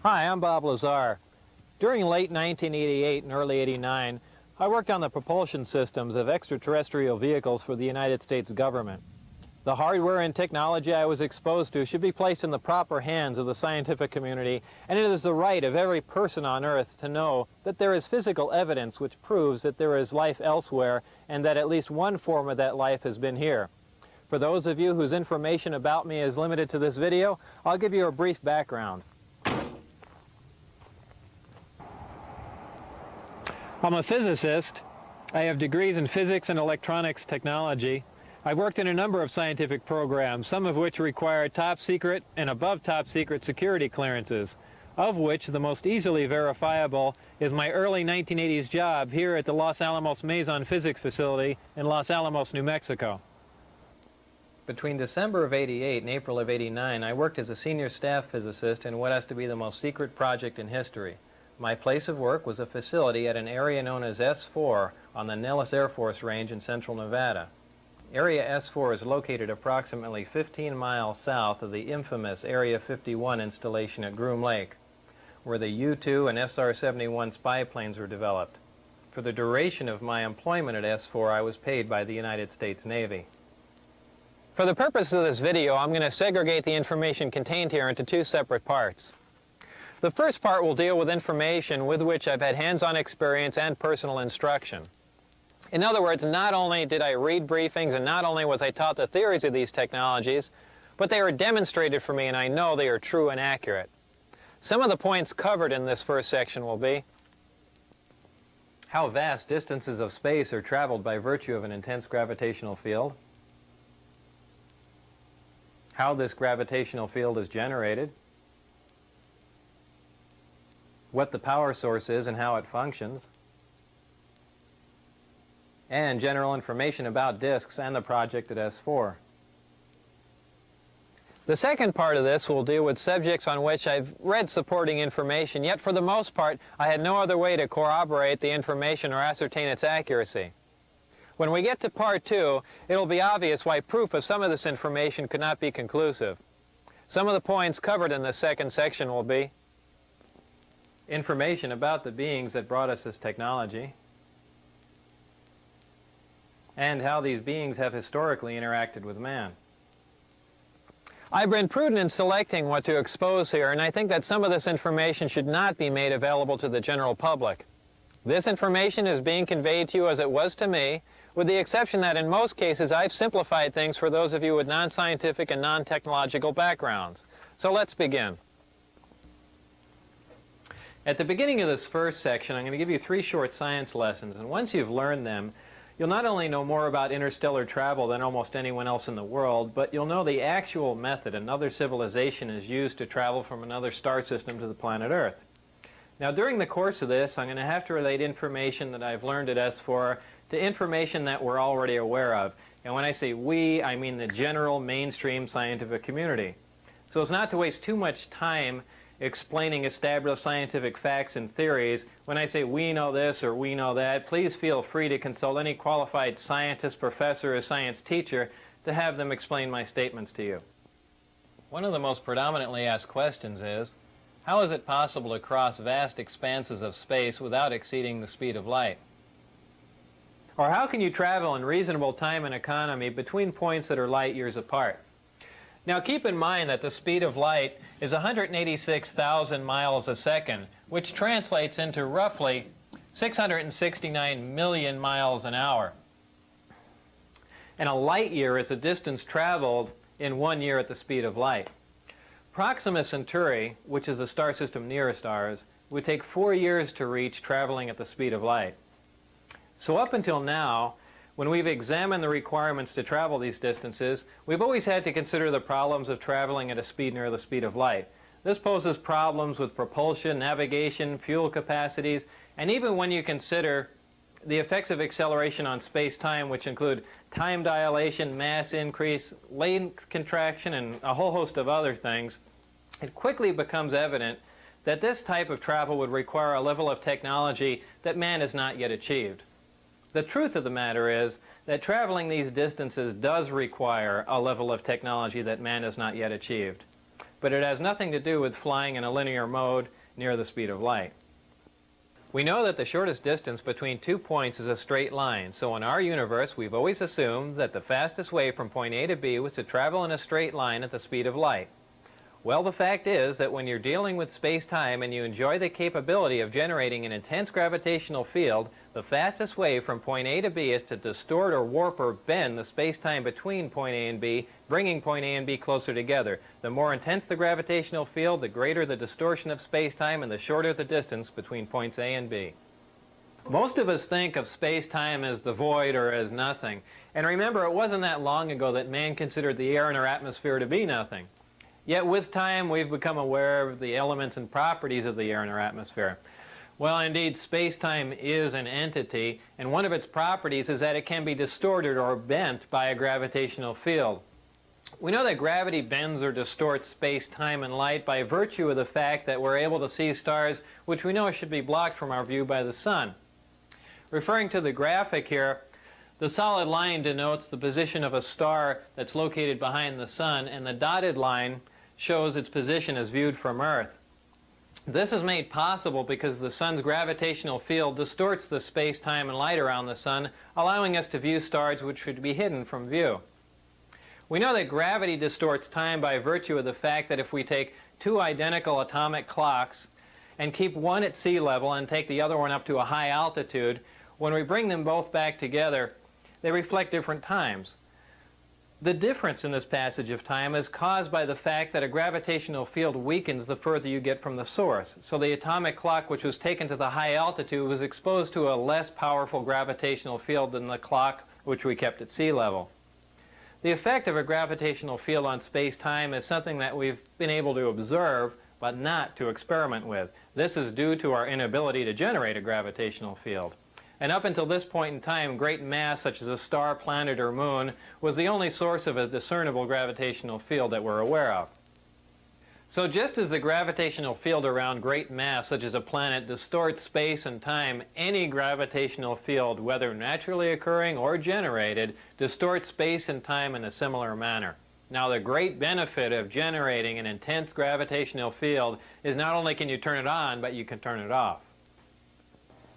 Hi, I'm Bob Lazar. During late 1988 and early '89, I worked on the propulsion systems of extraterrestrial vehicles for the United States government. The hardware and technology I was exposed to should be placed in the proper hands of the scientific community, and it is the right of every person on Earth to know that there is physical evidence which proves that there is life elsewhere and that at least one form of that life has been here. For those of you whose information about me is limited to this video, I'll give you a brief background. I'm a physicist. I have degrees in physics and electronics technology. I've worked in a number of scientific programs, some of which require top secret and above top secret security clearances, of which the most easily verifiable is my early 1980s job here at the Los Alamos Mason Physics Facility in Los Alamos, New Mexico. Between December of '88 and April of '89, I worked as a senior staff physicist in what has to be the most secret project in history. My place of work was a facility at an area known as S4 on the Nellis Air Force Range in central Nevada. Area S4 is located approximately 15 miles south of the infamous Area 51 installation at Groom Lake, where the U-2 and SR-71 spy planes were developed. For the duration of my employment at S4, I was paid by the United States Navy. For the purpose of this video, I'm going to segregate the information contained here into two separate parts. The first part will deal with information with which I've had hands-on experience and personal instruction. In other words, not only did I read briefings and not only was I taught the theories of these technologies, but they were demonstrated for me and I know they are true and accurate. Some of the points covered in this first section will be how vast distances of space are traveled by virtue of an intense gravitational field, how this gravitational field is generated, what the power source is and how it functions, and general information about disks and the project at S4. The second part of this will deal with subjects on which I've read supporting information, yet for the most part I had no other way to corroborate the information or ascertain its accuracy. When we get to part two, it'll be obvious why proof of some of this information could not be conclusive. Some of the points covered in this second section will be information about the beings that brought us this technology, and how these beings have historically interacted with man. I've been prudent in selecting what to expose here, and I think that some of this information should not be made available to the general public. This information is being conveyed to you as it was to me, with the exception that in most cases I've simplified things for those of you with non-scientific and non-technological backgrounds. So let's begin. At the beginning of this first section, I'm going to give you 3 short science lessons, and once you've learned them, you'll not only know more about interstellar travel than almost anyone else in the world, but you'll know the actual method another civilization is used to travel from another star system to the planet Earth. Now, during the course of this, I'm going to have to relate information that I've learned at S4 to information that we're already aware of. And when I say we, I mean the general mainstream scientific community. So as not to waste too much time explaining established scientific facts and theories, when I say we know this or we know that, please feel free to consult any qualified scientist, professor, or science teacher to have them explain my statements to you. One of the most predominantly asked questions is, how is it possible to cross vast expanses of space without exceeding the speed of light? Or how can you travel in reasonable time and economy between points that are light years apart? Now keep in mind that the speed of light is 186,000 miles a second, which translates into roughly 669 million miles an hour. And a light year is a distance traveled in 1 year at the speed of light. Proxima Centauri, which is the star system nearest ours, would take 4 years to reach traveling at the speed of light. So up until now, when we've examined the requirements to travel these distances, we've always had to consider the problems of traveling at a speed near the speed of light. This poses problems with propulsion, navigation, fuel capacities, and even when you consider the effects of acceleration on space-time, which include time dilation, mass increase, length contraction, and a whole host of other things, it quickly becomes evident that this type of travel would require a level of technology that man has not yet achieved. The truth of the matter is that traveling these distances does require a level of technology that man has not yet achieved. But it has nothing to do with flying in a linear mode. near the speed of light. We know that the shortest distance between 2 points is a straight line, so in our universe we've always assumed that the fastest way from point A to B was to travel in a straight line at the speed of light. Well, the fact is that when you're dealing with space-time and you enjoy the capability of generating an intense gravitational field, the fastest way from point A to B is to distort or warp or bend the space-time between point A and B, bringing point A and B closer together. The more intense the gravitational field, the greater the distortion of space-time and the shorter the distance between points A and B. Most of us think of space-time as the void or as nothing. And remember, it wasn't that long ago that man considered the air in our atmosphere to be nothing. Yet with time, we've become aware of the elements and properties of the air in our atmosphere. Well, indeed, space-time is an entity, and one of its properties is that it can be distorted or bent by a gravitational field. We know that gravity bends or distorts space-time and light by virtue of the fact that we're able to see stars which we know should be blocked from our view by the sun. Referring to the graphic here, the solid line denotes the position of a star that's located behind the sun, and the dotted line shows its position as viewed from Earth. This is made possible because the sun's gravitational field distorts the space-time and light around the sun, allowing us to view stars which should be hidden from view. We know that gravity distorts time by virtue of the fact that if we take two identical atomic clocks and keep one at sea level and take the other one up to a high altitude, when we bring them both back together, they reflect different times. The difference in this passage of time is caused by the fact that a gravitational field weakens the further you get from the source. So the atomic clock which was taken to the high altitude was exposed to a less powerful gravitational field than the clock which we kept at sea level. The effect of a gravitational field on space-time is something that we've been able to observe, but not to experiment with. This is due to our inability to generate a gravitational field. And up until this point in time, great mass such as a star, planet, or moon was the only source of a discernible gravitational field that we're aware of. So just as the gravitational field around great mass such as a planet distorts space and time, any gravitational field, whether naturally occurring or generated, distorts space and time in a similar manner. Now, the great benefit of generating an intense gravitational field is not only can you turn it on, but you can turn it off.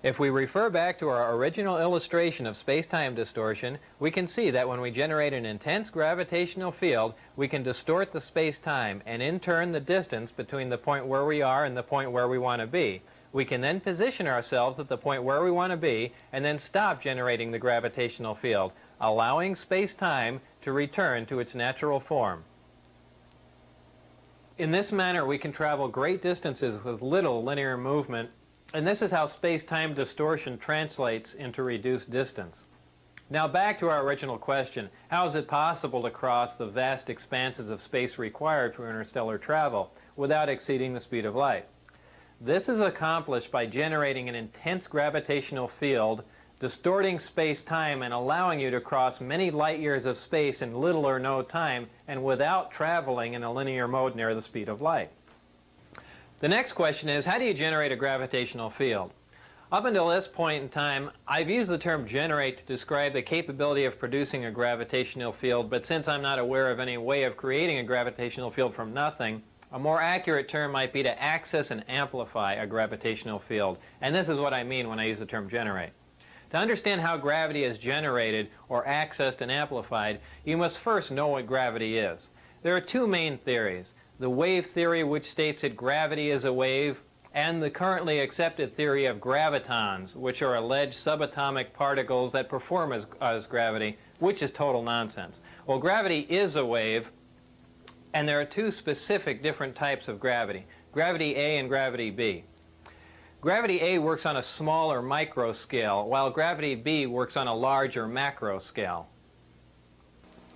If we refer back to our original illustration of space-time distortion, we can see that when we generate an intense gravitational field, we can distort the space-time and in turn the distance between the point where we are and the point where we want to be. We can then position ourselves at the point where we want to be and then stop generating the gravitational field, allowing space-time to return to its natural form. In this manner, we can travel great distances with little linear movement. And this is how space-time distortion translates into reduced distance. Now back to our original question, how is it possible to cross the vast expanses of space required for interstellar travel without exceeding the speed of light? This is accomplished by generating an intense gravitational field, distorting space-time and allowing you to cross many light years of space in little or no time and without traveling in a linear mode near the speed of light. The next question is, how do you generate a gravitational field? Up until this point in time, I've used the term generate to describe the capability of producing a gravitational field, but since I'm not aware of any way of creating a gravitational field from nothing, a more accurate term might be to access and amplify a gravitational field. And this is what I mean when I use the term generate. To understand how gravity is generated or accessed and amplified, you must first know what gravity is. There are two main theories. The wave theory, which states that gravity is a wave, and the currently accepted theory of gravitons, which are alleged subatomic particles that perform as gravity, which is total nonsense. Well, gravity is a wave, and there are two specific different types of gravity, gravity A and gravity B. Gravity A works on a small or micro scale, while gravity B works on a large or macro scale.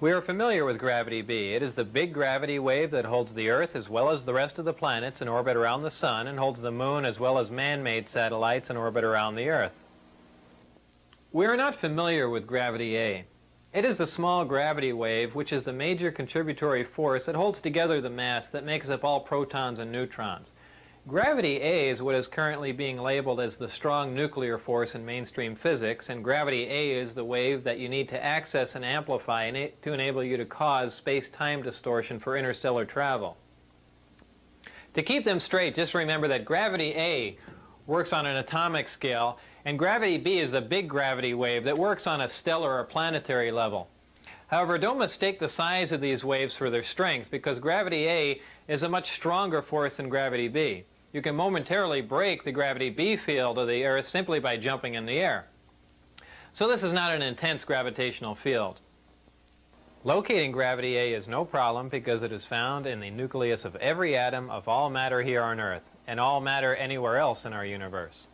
We are familiar with gravity B. It is the big gravity wave that holds the Earth as well as the rest of the planets in orbit around the Sun and holds the Moon as well as man-made satellites in orbit around the Earth. We are not familiar with gravity A. It is the small gravity wave which is the major contributory force that holds together the mass that makes up all protons and neutrons. Gravity A is what is currently being labeled as the strong nuclear force in mainstream physics, and gravity A is the wave that you need to access and amplify to enable you to cause space-time distortion for interstellar travel. To keep them straight, just remember that gravity A works on an atomic scale, and gravity B is the big gravity wave that works on a stellar or planetary level. However, don't mistake the size of these waves for their strength, because gravity A is a much stronger force than gravity B. You can momentarily break the gravity B field of the Earth simply by jumping in the air. So this is not an intense gravitational field. Locating gravity A is no problem because it is found in the nucleus of every atom of all matter here on Earth, and all matter anywhere else in our universe.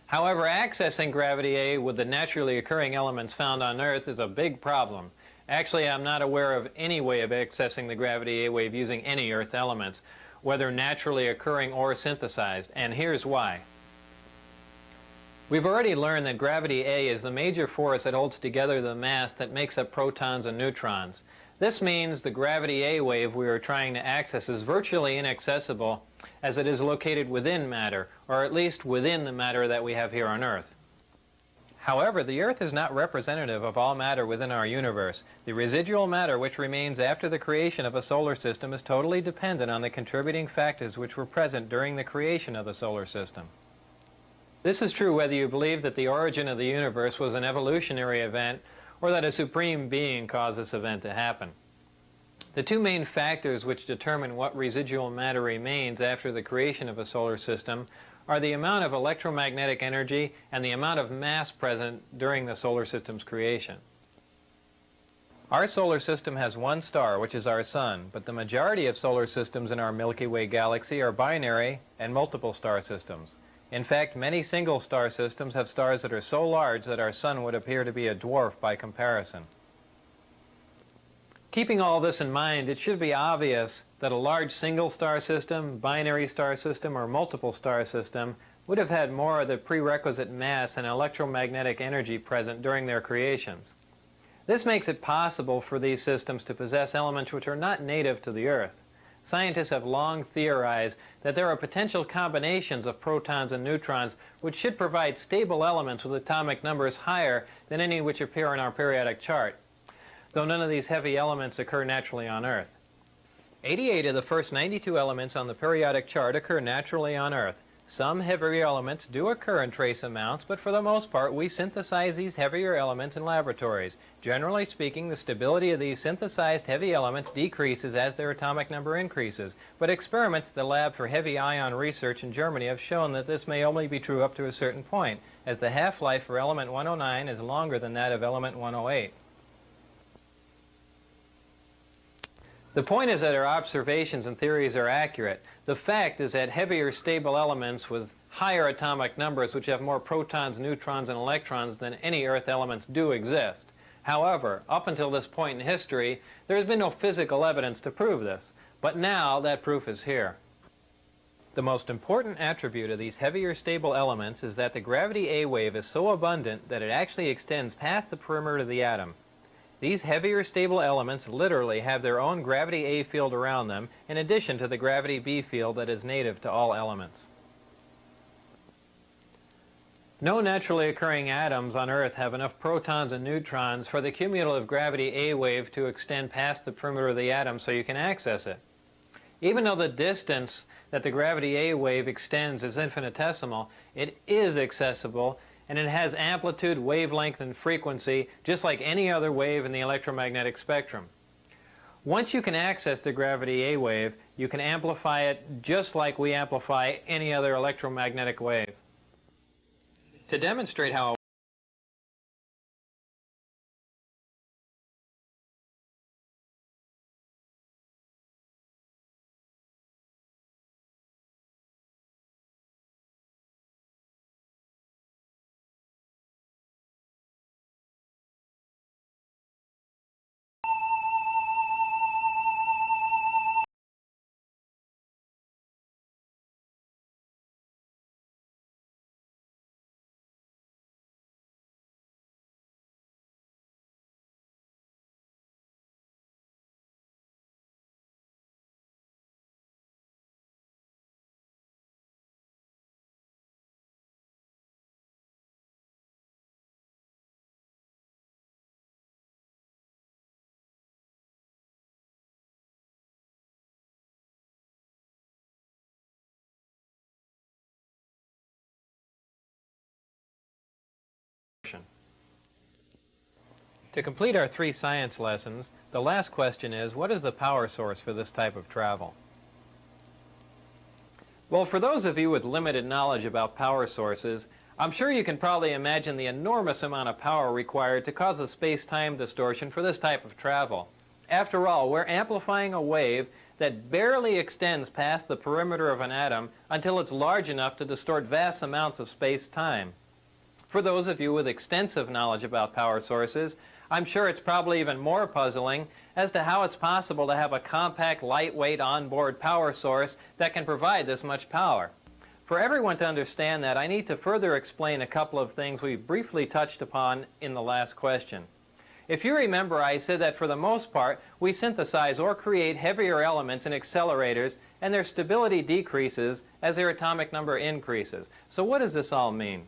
However, accessing gravity A with the naturally occurring elements found on Earth is a big problem. Actually, I'm not aware of any way of accessing the gravity A wave using any Earth elements, whether naturally occurring or synthesized, and here's why. We've already learned that gravity A is the major force that holds together the mass that makes up protons and neutrons. This means the gravity A wave we are trying to access is virtually inaccessible, as it is located within matter, or at least within the matter that we have here on Earth. However, the Earth is not representative of all matter within our universe. The residual matter which remains after the creation of a solar system is totally dependent on the contributing factors which were present during the creation of the solar system. This is true whether you believe that the origin of the universe was an evolutionary event or that a supreme being caused this event to happen. The two main factors which determine what residual matter remains after the creation of a solar system are the amount of electromagnetic energy and the amount of mass present during the solar system's creation. Our solar system has one star, which is our Sun, but the majority of solar systems in our Milky Way galaxy are binary and multiple star systems. In fact, many single star systems have stars that are so large that our Sun would appear to be a dwarf by comparison. Keeping all this in mind, it should be obvious that a large single star system, binary star system, or multiple star system would have had more of the prerequisite mass and electromagnetic energy present during their creations. This makes it possible for these systems to possess elements which are not native to the Earth. Scientists have long theorized that there are potential combinations of protons and neutrons which should provide stable elements with atomic numbers higher than any which appear in our periodic chart, though none of these heavy elements occur naturally on Earth. 88 of the first 92 elements on the periodic chart occur naturally on Earth. Some heavier elements do occur in trace amounts, but for the most part we synthesize these heavier elements in laboratories. Generally speaking, the stability of these synthesized heavy elements decreases as their atomic number increases, but experiments at the Lab for Heavy Ion Research in Germany have shown that this may only be true up to a certain point, as the half-life for element 109 is longer than that of element 108. The point is that our observations and theories are accurate. The fact is that heavier stable elements with higher atomic numbers which have more protons, neutrons, and electrons than any Earth elements do exist. However, up until this point in history, there has been no physical evidence to prove this. But now that proof is here. The most important attribute of these heavier stable elements is that the gravity A wave is so abundant that it actually extends past the perimeter of the atom. These heavier stable elements literally have their own gravity A field around them, in addition to the gravity B field that is native to all elements. No naturally occurring atoms on Earth have enough protons and neutrons for the cumulative gravity A wave to extend past the perimeter of the atom so you can access it. Even though the distance that the gravity A wave extends is infinitesimal, it is accessible, and it has amplitude, wavelength, and frequency just like any other wave in the electromagnetic spectrum. Once you can access the gravity A wave, you can amplify it just like we amplify any other electromagnetic wave. To demonstrate how To complete our 3 science lessons, the last question is, what is the power source for this type of travel? Well, for those of you with limited knowledge about power sources, I'm sure you can probably imagine the enormous amount of power required to cause a space-time distortion for this type of travel. After all, we're amplifying a wave that barely extends past the perimeter of an atom until it's large enough to distort vast amounts of space-time. For those of you with extensive knowledge about power sources, I'm sure it's probably even more puzzling as to how it's possible to have a compact, lightweight, onboard power source that can provide this much power. For everyone to understand that, I need to further explain a couple of things we briefly touched upon in the last question. If you remember, I said that for the most part, we synthesize or create heavier elements in accelerators, and their stability decreases as their atomic number increases. So what does this all mean?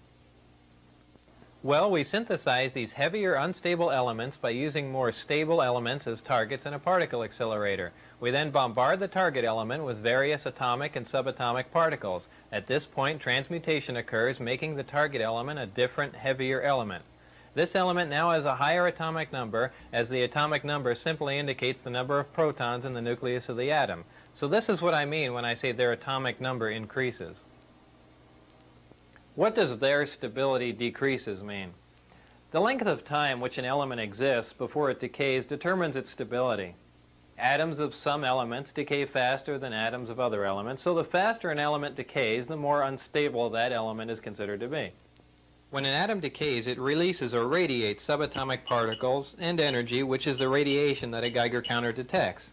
Well, we synthesize these heavier, unstable elements by using more stable elements as targets in a particle accelerator. We then bombard the target element with various atomic and subatomic particles. At this point, transmutation occurs, making the target element a different, heavier element. This element now has a higher atomic number, as the atomic number simply indicates the number of protons in the nucleus of the atom. So this is what I mean when I say their atomic number increases. What does their stability decreases mean? The length of time which an element exists before it decays determines its stability. Atoms of some elements decay faster than atoms of other elements, so the faster an element decays, the more unstable that element is considered to be. When an atom decays, it releases or radiates subatomic particles and energy, which is the radiation that a Geiger counter detects.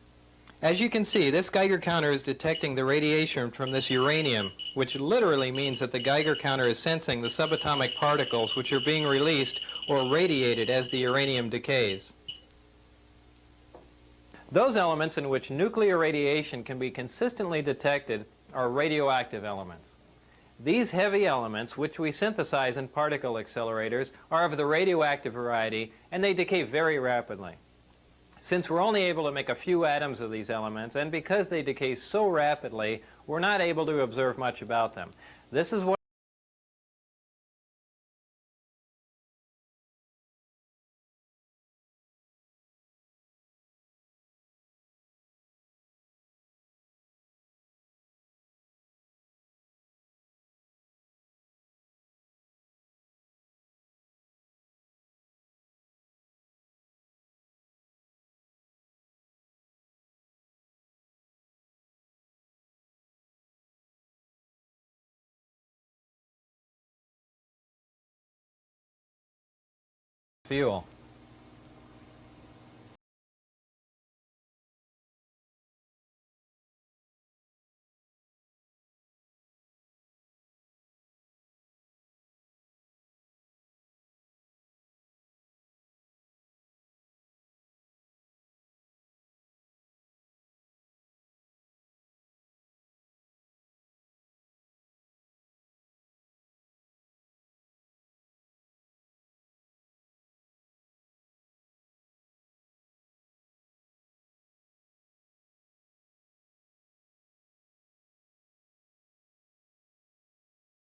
As you can see, this Geiger counter is detecting the radiation from this uranium, which literally means that the Geiger counter is sensing the subatomic particles which are being released or radiated as the uranium decays. Those elements in which nuclear radiation can be consistently detected are radioactive elements. These heavy elements, which we synthesize in particle accelerators, are of the radioactive variety, and they decay very rapidly. Since we're only able to make a few atoms of these elements, and because they decay so rapidly, we're not able to observe much about them. This is what fuel.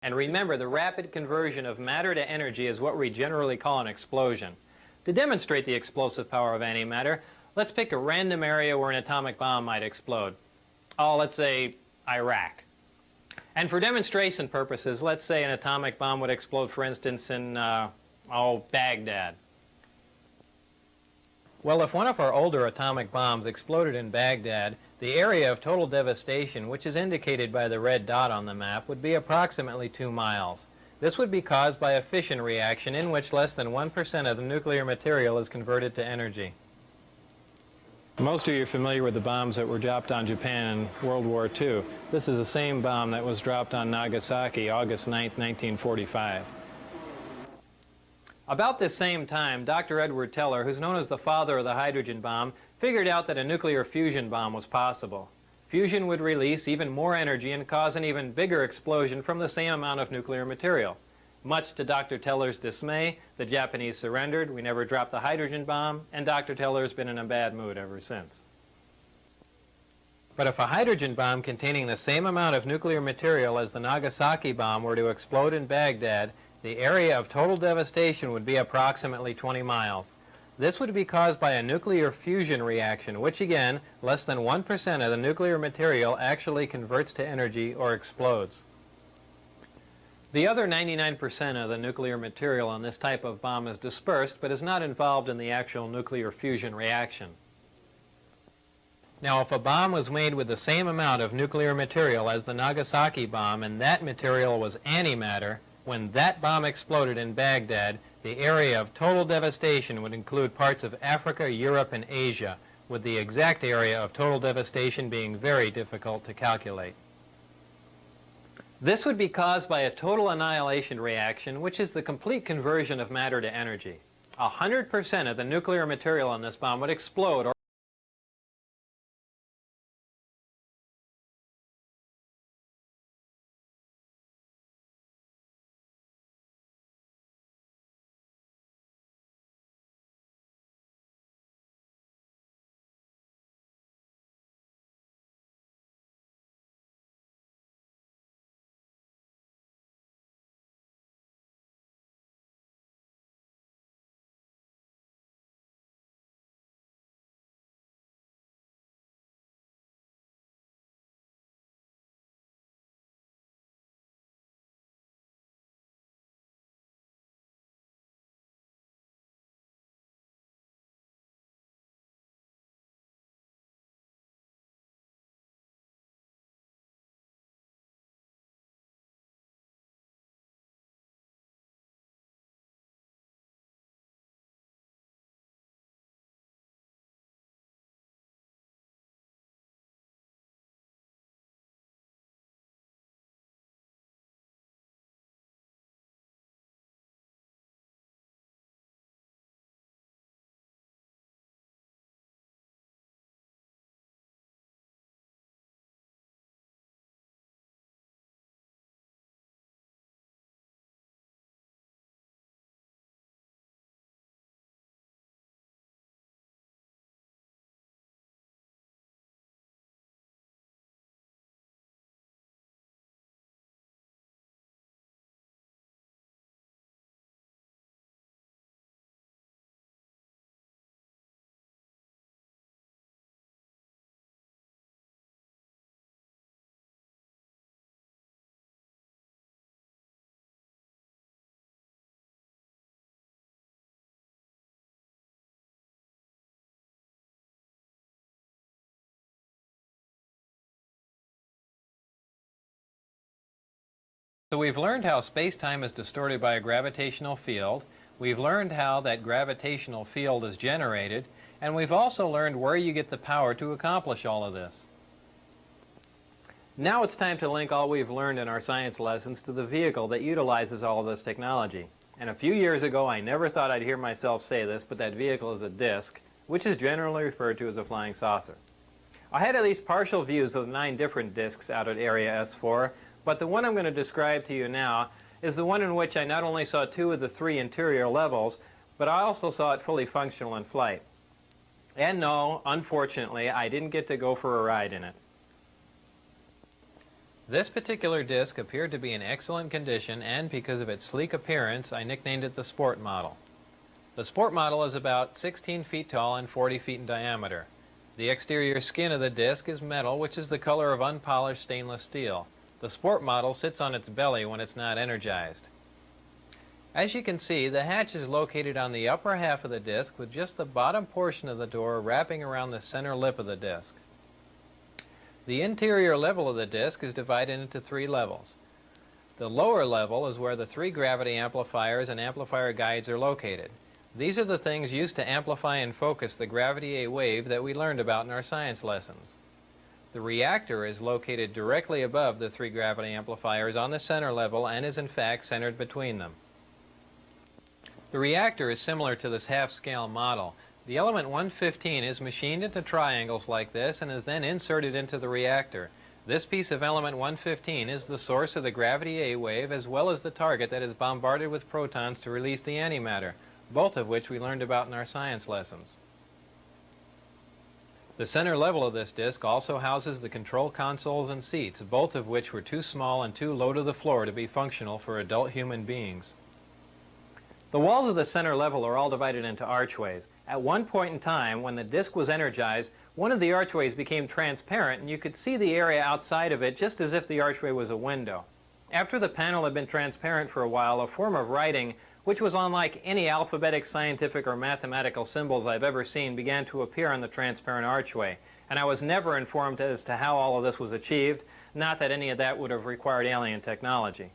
And remember, the rapid conversion of matter to energy is what we generally call an explosion. To demonstrate the explosive power of antimatter, let's pick a random area where an atomic bomb might explode. Oh, let's say Iraq. And for demonstration purposes, let's say an atomic bomb would explode, for instance, in, Baghdad. Well, if one of our older atomic bombs exploded in Baghdad, the area of total devastation, which is indicated by the red dot on the map, would be approximately 2 miles. This would be caused by a fission reaction in which less than 1% of the nuclear material is converted to energy. Most of you are familiar with the bombs that were dropped on Japan in World War II. This is the same bomb that was dropped on Nagasaki August 9, 1945. About this same time, Dr. Edward Teller, who's known as the father of the hydrogen bomb, figured out that a nuclear fusion bomb was possible. Fusion would release even more energy and cause an even bigger explosion from the same amount of nuclear material. Much to Dr. Teller's dismay, the Japanese surrendered, we never dropped the hydrogen bomb, and Dr. Teller's been in a bad mood ever since. But if a hydrogen bomb containing the same amount of nuclear material as the Nagasaki bomb were to explode in Baghdad, the area of total devastation would be approximately 20 miles. This would be caused by a nuclear fusion reaction, which again, less than 1% of the nuclear material actually converts to energy or explodes. The other 99% of the nuclear material on this type of bomb is dispersed, but is not involved in the actual nuclear fusion reaction. Now, if a bomb was made with the same amount of nuclear material as the Nagasaki bomb, and that material was antimatter, when that bomb exploded in Baghdad, the area of total devastation would include parts of Africa, Europe, and Asia, with the exact area of total devastation being very difficult to calculate. This would be caused by a total annihilation reaction, which is the complete conversion of matter to energy. 100% of the nuclear material on this bomb would explode. So we've learned how space-time is distorted by a gravitational field. We've learned how that gravitational field is generated. And we've also learned where you get the power to accomplish all of this. Now it's time to link all we've learned in our science lessons to the vehicle that utilizes all of this technology. And a few years ago, I never thought I'd hear myself say this, but that vehicle is a disk, which is generally referred to as a flying saucer. I had at least partial views of the 9 different disks out at Area S4, but the one I'm going to describe to you now is the one in which I not only saw 2 of the 3 interior levels, but I also saw it fully functional in flight. And no, unfortunately, I didn't get to go for a ride in it. This particular disc appeared to be in excellent condition, and because of its sleek appearance, I nicknamed it the Sport Model. The Sport Model is about 16 feet tall and 40 feet in diameter. The exterior skin of the disc is metal, which is the color of unpolished stainless steel. The Sport Model sits on its belly when it's not energized. As you can see, the hatch is located on the upper half of the disc, with just the bottom portion of the door wrapping around the center lip of the disc. The interior level of the disc is divided into 3 levels. The lower level is where the 3 gravity amplifiers and amplifier guides are located. These are the things used to amplify and focus the gravity A wave that we learned about in our science lessons. The reactor is located directly above the 3 gravity amplifiers on the center level and is in fact centered between them. The reactor is similar to this half-scale model. The element 115 is machined into triangles like this and is then inserted into the reactor. This piece of element 115 is the source of the gravity A wave, as well as the target that is bombarded with protons to release the antimatter, both of which we learned about in our science lessons. The center level of this disc also houses the control consoles and seats, both of which were too small and too low to the floor to be functional for adult human beings. The walls of the center level are all divided into archways, At one point in time, when the disk was energized, one of the archways became transparent and you could see the area outside of it just as if the archway was a window. After the panel had been transparent for a while, a form of writing, which was unlike any alphabetic, scientific, or mathematical symbols I've ever seen, began to appear on the transparent archway. And I was never informed as to how all of this was achieved, not that any of that would have required alien technology.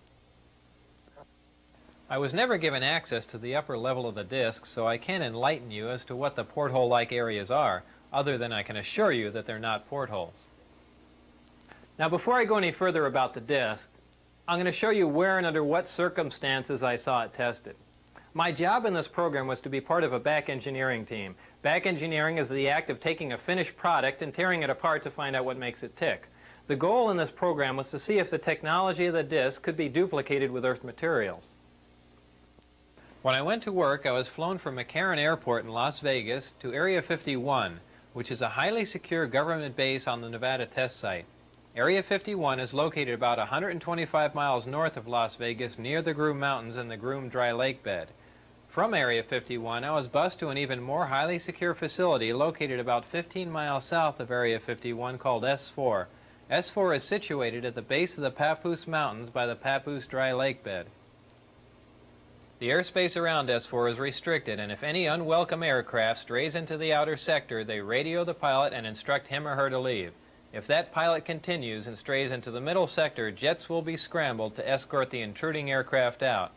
I was never given access to the upper level of the disk, so I can't enlighten you as to what the porthole-like areas are, other than I can assure you that they're not portholes. Now, before I go any further about the disk, I'm going to show you where and under what circumstances I saw it tested. My job in this program was to be part of a back engineering team. Back engineering is the act of taking a finished product and tearing it apart to find out what makes it tick. The goal in this program was to see if the technology of the disk could be duplicated with Earth materials. When I went to work, I was flown from McCarran Airport in Las Vegas to Area 51, which is a highly secure government base on the Nevada test site. Area 51 is located about 125 miles north of Las Vegas near the Groom Mountains and the Groom Dry Lake bed. From Area 51, I was bused to an even more highly secure facility located about 15 miles south of Area 51 called S4. S4 is situated at the base of the Papoose Mountains by the Papoose Dry Lake bed. The airspace around S4 is restricted, and if any unwelcome aircraft strays into the outer sector, they radio the pilot and instruct him or her to leave. If that pilot continues and strays into the middle sector, jets will be scrambled to escort the intruding aircraft out.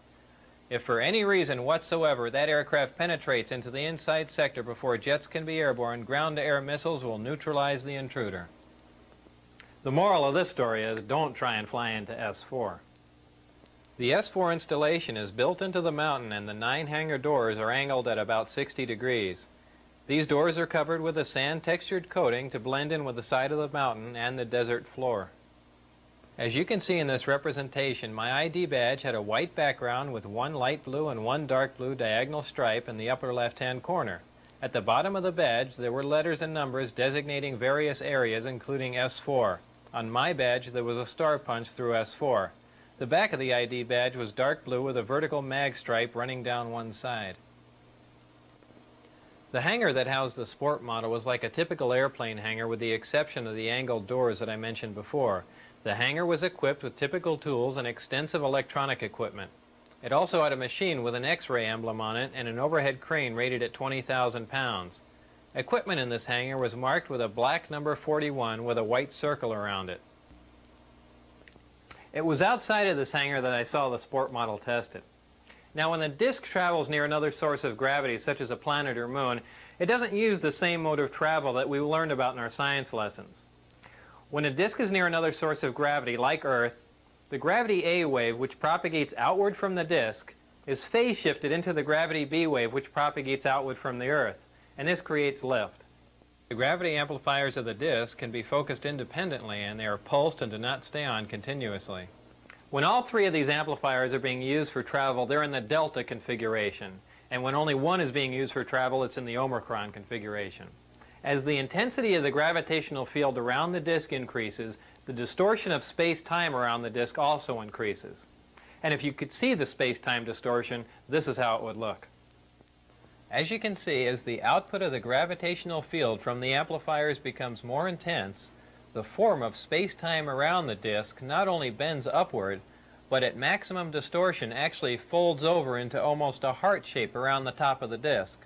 If for any reason whatsoever that aircraft penetrates into the inside sector before jets can be airborne, ground-to-air missiles will neutralize the intruder. The moral of this story is don't try and fly into S4. The S4 installation is built into the mountain and the 9 hangar doors are angled at about 60 degrees. These doors are covered with a sand-textured coating to blend in with the side of the mountain and the desert floor. As you can see in this representation, my ID badge had a white background with one light blue and one dark blue diagonal stripe in the upper left-hand corner. At the bottom of the badge, there were letters and numbers designating various areas, including S4. On my badge, there was a star punch through S4. The back of the ID badge was dark blue with a vertical mag stripe running down one side. The hangar that housed the sport model was like a typical airplane hangar with the exception of the angled doors that I mentioned before. The hangar was equipped with typical tools and extensive electronic equipment. It also had a machine with an X-ray emblem on it and an overhead crane rated at 20,000 pounds. Equipment in this hangar was marked with a black number 41 with a white circle around it. It was outside of this hangar that I saw the sport model tested. Now, when the disk travels near another source of gravity, such as a planet or moon, it doesn't use the same mode of travel that we learned about in our science lessons. When a disk is near another source of gravity, like Earth, the gravity A wave, which propagates outward from the disk, is phase shifted into the gravity B wave, which propagates outward from the Earth, and this creates lift. The gravity amplifiers of the disk can be focused independently, and they are pulsed and do not stay on continuously. When all three of these amplifiers are being used for travel, they're in the delta configuration, and when only one is being used for travel, it's in the omicron configuration. As the intensity of the gravitational field around the disk increases, the distortion of space-time around the disk also increases. And if you could see the space-time distortion, this is how it would look. As you can see, as the output of the gravitational field from the amplifiers becomes more intense, the form of space-time around the disk not only bends upward, but at maximum distortion actually folds over into almost a heart shape around the top of the disk.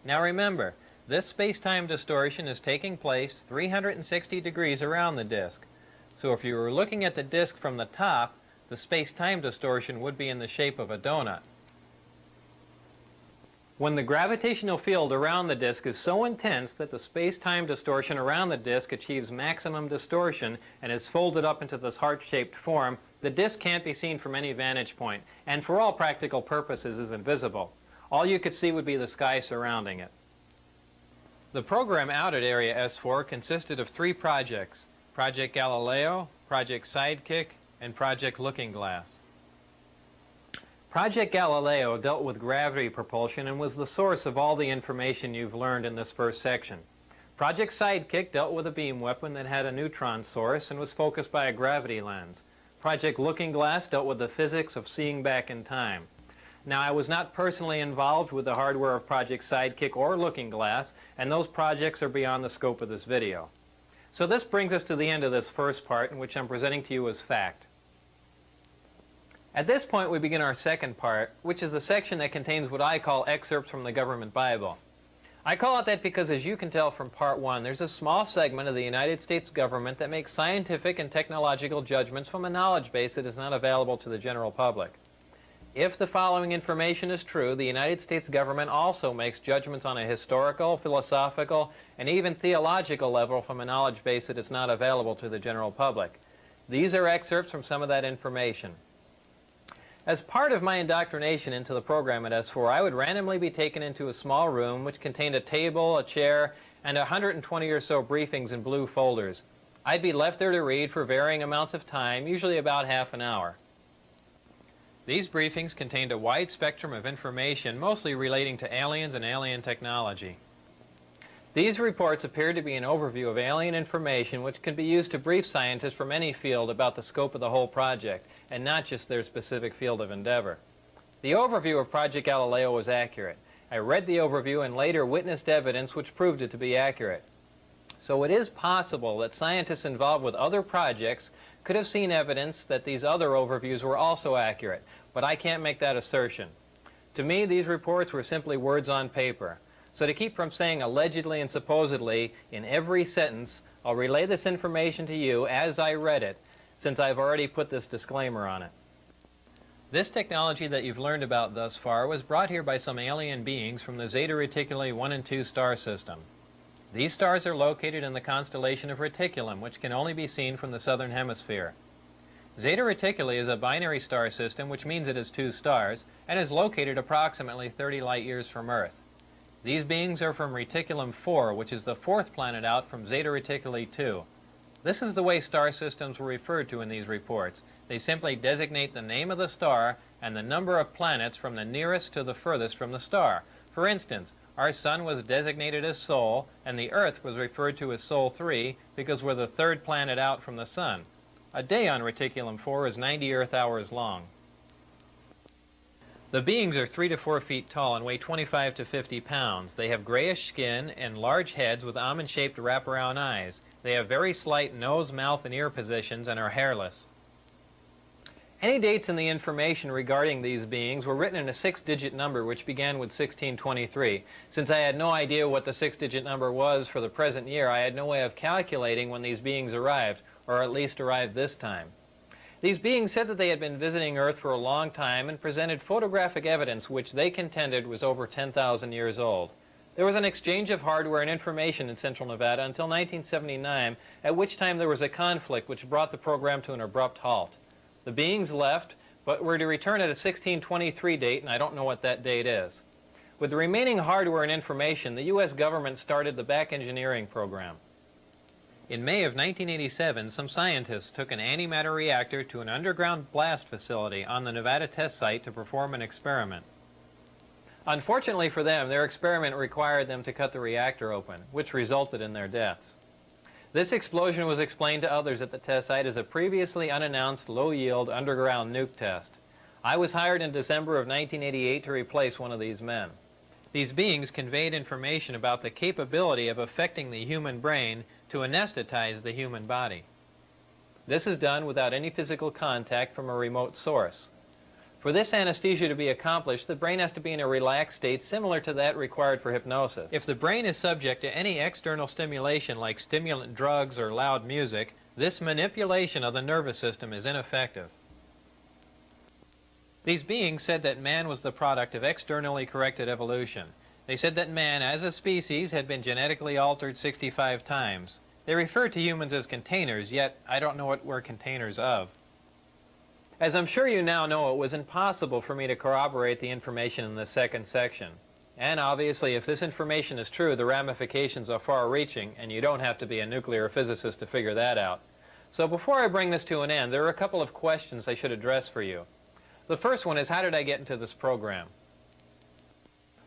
Now remember, this space-time distortion is taking place 360 degrees around the disk. So if you were looking at the disk from the top, the space-time distortion would be in the shape of a donut. When the gravitational field around the disk is so intense that the space-time distortion around the disk achieves maximum distortion and is folded up into this heart-shaped form, the disk can't be seen from any vantage point, and for all practical purposes is invisible. All you could see would be the sky surrounding it. The program out at Area S4 consisted of 3 projects: Project Galileo, Project Sidekick, and Project Looking Glass. Project Galileo dealt with gravity propulsion and was the source of all the information you've learned in this first section. Project Sidekick dealt with a beam weapon that had a neutron source and was focused by a gravity lens. Project Looking Glass dealt with the physics of seeing back in time. Now, I was not personally involved with the hardware of Project Sidekick or Looking Glass, and those projects are beyond the scope of this video. So this brings us to the end of this first part, in which I'm presenting to you as fact. At this point, we begin our second part, which is the section that contains what I call excerpts from the government Bible. I call it that because, as you can tell from part one, there's a small segment of the United States government that makes scientific and technological judgments from a knowledge base that is not available to the general public. If the following information is true, the United States government also makes judgments on a historical, philosophical, and even theological level from a knowledge base that is not available to the general public. These are excerpts from some of that information. As part of my indoctrination into the program at S4, I would randomly be taken into a small room which contained a table, a chair, and 120 or so briefings in blue folders. I'd be left there to read for varying amounts of time, usually about half an hour. These briefings contained a wide spectrum of information, mostly relating to aliens and alien technology. These reports appeared to be an overview of alien information which can be used to brief scientists from any field about the scope of the whole project, and not just their specific field of endeavor. The overview of Project Galileo was accurate. I read the overview and later witnessed evidence which proved it to be accurate. So it is possible that scientists involved with other projects could have seen evidence that these other overviews were also accurate, but I can't make that assertion. To me, these reports were simply words on paper. So to keep from saying allegedly and supposedly in every sentence, I'll relay this information to you as I read it, since I've already put this disclaimer on it. This technology that you've learned about thus far was brought here by some alien beings from the Zeta Reticuli 1 and 2 star system. These stars are located in the constellation of Reticulum, which can only be seen from the southern hemisphere. Zeta Reticuli is a binary star system, which means it has 2 stars, and is located approximately 30 light years from Earth. These beings are from Reticulum 4, which is the 4th planet out from Zeta Reticuli 2. This is the way star systems were referred to in these reports. They simply designate the name of the star and the number of planets from the nearest to the furthest from the star. For instance, our Sun was designated as Sol, and the Earth was referred to as Sol 3 because we're the 3rd planet out from the Sun. A day on Reticulum 4 is 90 Earth hours long. The beings are 3 to 4 feet tall and weigh 25 to 50 pounds. They have grayish skin and large heads with almond-shaped wraparound eyes. They have very slight nose, mouth, and ear positions and are hairless. Any dates in the information regarding these beings were written in a 6-digit number which began with 1623. Since I had no idea what the 6-digit number was for the present year, I had no way of calculating when these beings arrived, or at least arrived this time. These beings said that they had been visiting Earth for a long time and presented photographic evidence which they contended was over 10,000 years old. There was an exchange of hardware and information in Central Nevada until 1979, at which time there was a conflict which brought the program to an abrupt halt. The beings left, but were to return at a 1623 date, and I don't know what that date is. With the remaining hardware and information, the U.S. government started the back engineering program. In May of 1987, some scientists took an antimatter reactor to an underground blast facility on the Nevada test site to perform an experiment. Unfortunately for them, their experiment required them to cut the reactor open, which resulted in their deaths. This explosion was explained to others at the test site as a previously unannounced low-yield underground nuke test. I was hired in December of 1988 to replace one of these men. These beings conveyed information about the capability of affecting the human brain to anesthetize the human body. This is done without any physical contact from a remote source. For this anesthesia to be accomplished, the brain has to be in a relaxed state similar to that required for hypnosis. If the brain is subject to any external stimulation like stimulant drugs or loud music, this manipulation of the nervous system is ineffective. These beings said that man was the product of externally corrected evolution. They said that man, as a species, had been genetically altered 65 times. They referred to humans as containers, yet I don't know what we're containers of. As I'm sure you now know, it was impossible for me to corroborate the information in this second section. And obviously, if this information is true, the ramifications are far-reaching, and you don't have to be a nuclear physicist to figure that out. So before I bring this to an end, there are a couple of questions I should address for you. The first one is, how did I get into this program?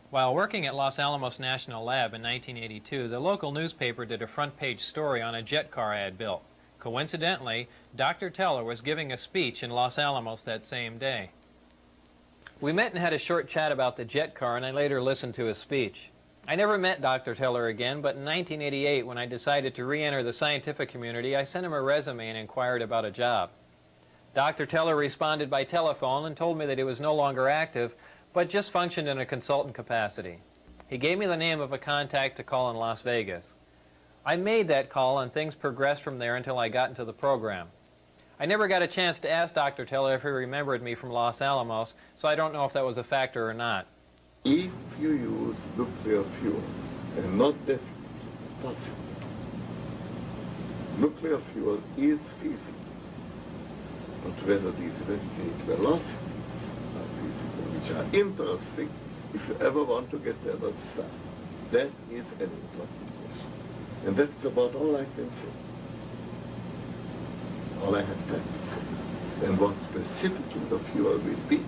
While working at Los Alamos National Lab in 1982, the local newspaper did a front-page story on a jet car I had built. Coincidentally, Dr. Teller was giving a speech in Los Alamos that same day. We met and had a short chat about the jet car, and I later listened to his speech. I never met Dr. Teller again, but in 1988, when I decided to re-enter the scientific community, I sent him a resume and inquired about a job. Dr. Teller responded by telephone and told me that he was no longer active, but just functioned in a consultant capacity. He gave me the name of a contact to call in Las Vegas. I made that call, and things progressed from there until I got into the program. I never got a chance to ask Dr. Teller if he remembered me from Los Alamos, so I don't know if that was a factor or not. If you use nuclear fuel and not that possible, nuclear fuel is feasible. But whether these very great velocities are feasible, which are interesting, if you ever want to get there, let's start. That is an important question. And that's about all I can say. All I have time to say. And what specifically the fuel will be,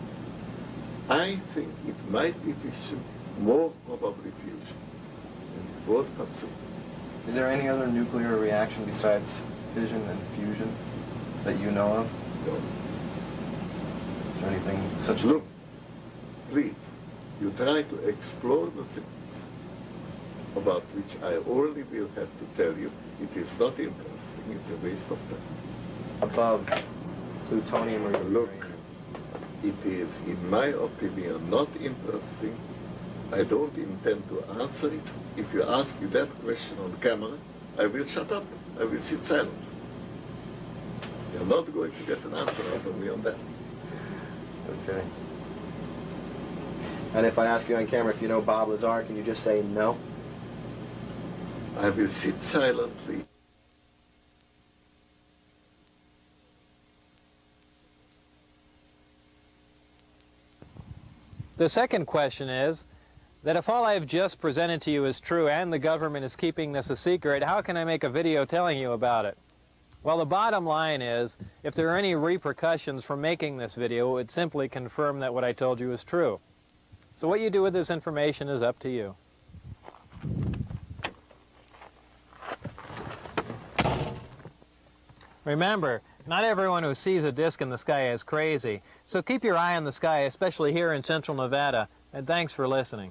I think it might be fission, more probably fusion. And it won't come soon. Is there any other nuclear reaction besides fission and fusion that you know of? No. Is there anything such? Look, please, you try to explore the things about which I only will have to tell you it is not interesting, it's a waste of time. Above plutonium or uranium? Look, it is, in my opinion, not interesting. I don't intend to answer it. If you ask me that question on camera, I will shut up. I will sit silent. You're not going to get an answer out of me on that. Okay. And if I ask you on camera if you know Bob Lazar, can you just say no? I will sit silently. The second question is that if all I've just presented to you is true and the government is keeping this a secret, how can I make a video telling you about it? Well, the bottom line is, if there are any repercussions from making this video, it would simply confirm that what I told you is true. So what you do with this information is up to you. Remember, not everyone who sees a disk in the sky is crazy, so keep your eye on the sky, especially here in central Nevada, and thanks for listening.